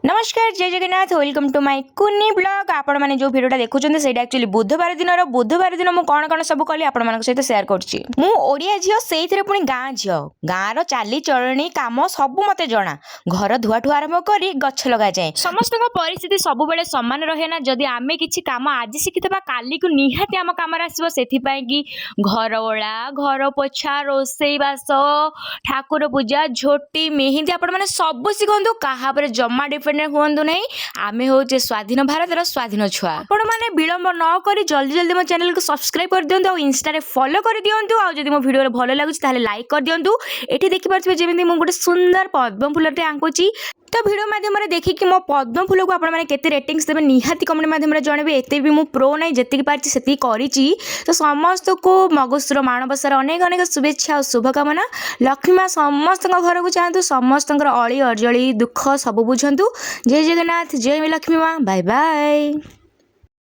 नमस्कार जय Jagannath welcome to my कुनी ब्लॉग। आपण मैंने जो भिडियोटा देखुछन सेटा एक्चुअली बुधवार दिन मु कौन कौन सब कली आपण मान सहित शेयर करछि। मु ओडिया झियो सेइथरे पुनी गाँ झियो गाँर चाली चलणी काम सब मते जणा। घर धुआठू आरंभ करी गछ लगा जाए समस्त परिस्थिति सब बेले समान रहे ना। जदि आमे किछि काम आज शिखितबा काली को निहाती आम काम आसीबो। सेथि पई कि घर ओळा घर पोछा रोसेई बास ठाकुर पूजा झोटी मेहंदी आपण माने सब शिखंतु कहा पर जम्मा डिपेंडेंट हुअंतु नहीं। आमे होचे स्वाधीन भारतर स्वाधीन छुआ। आपण माने विलंब न करी जल्दी जल्दी मो चैनल को सब्सक्राइब कर दियंतु और इंस्टा रे फॉलो कर दियंतु। आ जदि मो वीडियो रे भलो लागुछि ताले लाइक कर दियंतु। एठी देखि पारछबे जेमिति मु गोटे सुंदर पद्म फूलटे आंकुची। तो वीडियो माध्यम देखिए मो पद्म फूल को आपने केते रेटिंग्स देवे निहाती कमेंट माध्यम जनबे। एते भी मु प्रो नहीं जेतिक पारछि सेतिक करिछि। तो समस्त को मगुसुर माणबसार अनेक अनेक शुभेच्छा और शुभकामना। लक्ष्मी माँ समस्त घर को चाहतु समस्त अली अर्जली दुख सब बुझंतु। जय जगन्नाथ जय लक्ष्मी माँ बाय बाय।